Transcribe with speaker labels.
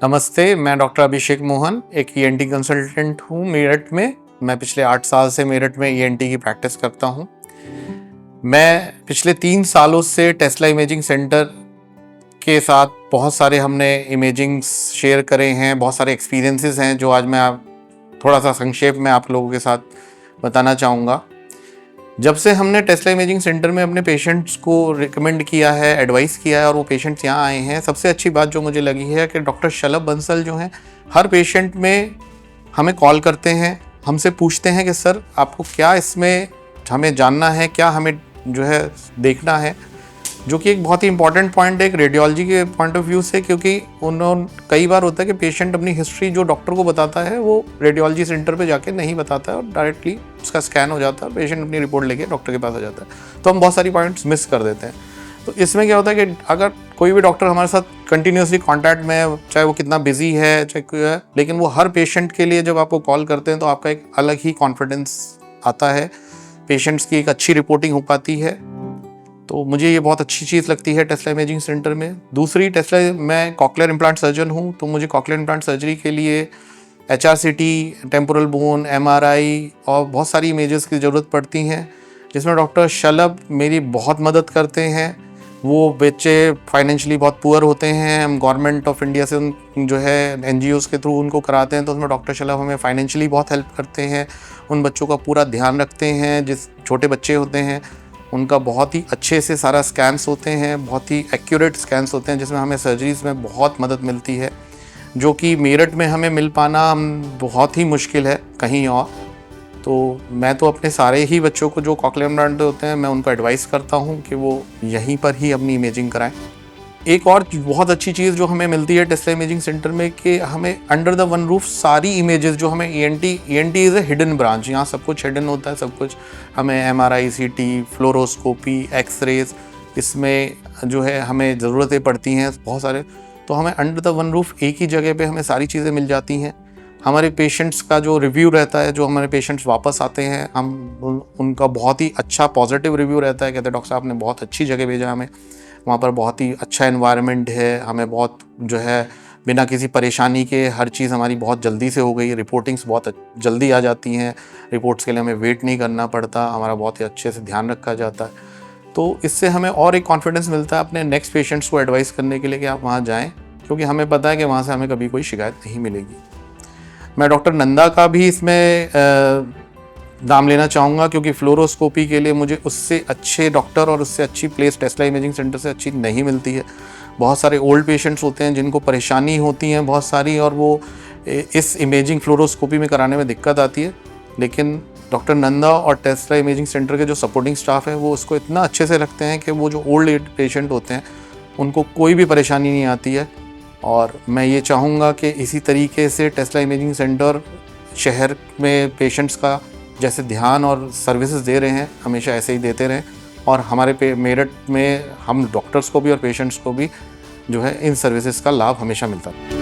Speaker 1: नमस्ते, मैं डॉक्टर अभिषेक मोहन, एक ईएनटी कंसल्टेंट हूँ मेरठ में। मैं पिछले 8 साल से मेरठ में ईएनटी की प्रैक्टिस करता हूँ। मैं पिछले 3 सालों से टेस्ला इमेजिंग सेंटर के साथ बहुत सारे हमने इमेजिंग्स शेयर करे हैं, बहुत सारे एक्सपीरियंसेस हैं जो आज मैं थोड़ा सा संक्षेप में आप लोगों के साथ बताना चाहूँगा। जब से हमने टेस्ला इमेजिंग सेंटर में अपने पेशेंट्स को रिकमेंड किया है, एडवाइस किया है और वो पेशेंट्स यहाँ आए हैं, सबसे अच्छी बात जो मुझे लगी है कि डॉक्टर शलभ बंसल जो हैं, हर पेशेंट में हमें कॉल करते हैं, हमसे पूछते हैं कि सर आपको क्या इसमें हमें जानना है, क्या हमें जो है देखना है, जो कि एक बहुत ही इंपॉर्टेंट पॉइंट है एक रेडियोलॉजी के पॉइंट ऑफ व्यू से, क्योंकि कई बार होता है कि पेशेंट अपनी हिस्ट्री जो डॉक्टर को बताता है वो रेडियोलॉजी सेंटर पे जाके नहीं बताता है और डायरेक्टली उसका स्कैन हो जाता है, पेशेंट अपनी रिपोर्ट लेके डॉक्टर के पास आ जाता है, तो हम बहुत सारी पॉइंट्स मिस कर देते हैं। तो इसमें क्या होता है कि अगर कोई भी डॉक्टर हमारे साथ कंटिन्यूसली कॉन्टैक्ट में है, चाहे वो कितना बिजी है चाहे कोई है, लेकिन वो हर पेशेंट के लिए जब आपको कॉल करते हैं तो आपका एक अलग ही कॉन्फिडेंस आता है, पेशेंट्स की एक अच्छी रिपोर्टिंग हो पाती है। तो मुझे ये बहुत अच्छी चीज़ लगती है टेस्ला इमेजिंग सेंटर में। दूसरी, टेस्ला मैं कॉकलियर इम्प्लांट सर्जन हूँ, तो मुझे कॉकलियर इम्प्लांट सर्जरी के लिए एचआरसीटी, टेम्पोरल बोन, एमआरआई और बहुत सारी इमेजेस की ज़रूरत पड़ती हैं, जिसमें डॉक्टर शलभ मेरी बहुत मदद करते हैं। वो बच्चे फाइनेंशियली बहुत पुअर होते हैं, हम गवर्नमेंट ऑफ इंडिया से जो है एनजीओज़ के थ्रू उनको कराते हैं, तो उसमें डॉक्टर शलभ हमें फाइनेंशियली बहुत हेल्प करते हैं, उन बच्चों का पूरा ध्यान रखते हैं। जिस छोटे बच्चे होते हैं उनका बहुत ही अच्छे से सारा स्कैन्स होते हैं, बहुत ही एक्यूरेट स्कैन्स होते हैं, जिसमें हमें सर्जरीज़ में बहुत मदद मिलती है, जो कि मेरठ में हमें मिल पाना बहुत ही मुश्किल है कहीं और। तो मैं तो अपने सारे ही बच्चों को जो कॉकलियर इम्प्लांट होते हैं, मैं उनको एडवाइस करता हूँ कि वो यहीं पर ही अपनी इमेजिंग कराएं। एक और बहुत अच्छी चीज़ जो हमें मिलती है टेस्ला इमेजिंग सेंटर में कि हमें अंडर द वन रूफ सारी इमेजेस जो हमें ENT is a hidden branch, यहाँ सब कुछ हिडन होता है, सब कुछ हमें एमआरआई, सीटी, फ्लोरोस्कोपी, एक्सरेज, इसमें जो है हमें ज़रूरतें पड़ती हैं बहुत सारे, तो हमें अंडर द वन रूफ एक ही जगह पे हमें सारी चीज़ें मिल जाती हैं। हमारे पेशेंट्स का जो रिव्यू रहता है, जो हमारे पेशेंट्स वापस आते हैं, हम उनका बहुत ही अच्छा पॉजिटिव रिव्यू रहता है, कहते हैं डॉक्टर साहब ने बहुत अच्छी जगह भेजा हमें, वहाँ पर बहुत ही अच्छा एनवायरनमेंट है, हमें बहुत जो है बिना किसी परेशानी के हर चीज़ हमारी बहुत जल्दी से हो गई, रिपोर्टिंग्स बहुत जल्दी आ जाती हैं, रिपोर्ट्स के लिए हमें वेट नहीं करना पड़ता, हमारा बहुत ही अच्छे से ध्यान रखा जाता है। तो इससे हमें और एक कॉन्फिडेंस मिलता है अपने नेक्स्ट पेशेंट्स को एडवाइस करने के लिए कि आप वहाँ जाएँ, क्योंकि हमें पता है कि वहाँ से हमें कभी कोई शिकायत नहीं मिलेगी। मैं डॉक्टर नंदा का भी इसमें नाम लेना चाहूँगा, क्योंकि फ्लोरोस्कोपी के लिए मुझे उससे अच्छे डॉक्टर और उससे अच्छी प्लेस टेस्ला इमेजिंग सेंटर से अच्छी नहीं मिलती है। बहुत सारे ओल्ड पेशेंट्स होते हैं जिनको परेशानी होती हैं बहुत सारी, और वो इस इमेजिंग फ्लोरोस्कोपी में कराने में दिक्कत आती है, लेकिन डॉक्टर नंदा और टेस्ला इमेजिंग सेंटर के जो सपोर्टिंग स्टाफ है वो उसको इतना अच्छे से रखते हैं कि वो जो ओल्ड एज पेशेंट होते हैं उनको कोई भी परेशानी नहीं आती है। और मैं ये चाहूँगा कि इसी तरीके से टेस्ला इमेजिंग सेंटर शहर में पेशेंट्स का जैसे ध्यान और सर्विसेज दे रहे हैं, हमेशा ऐसे ही देते रहें, और हमारे मेरठ में हम डॉक्टर्स को भी और पेशेंट्स को भी जो है इन सर्विसेज का लाभ हमेशा मिलता है।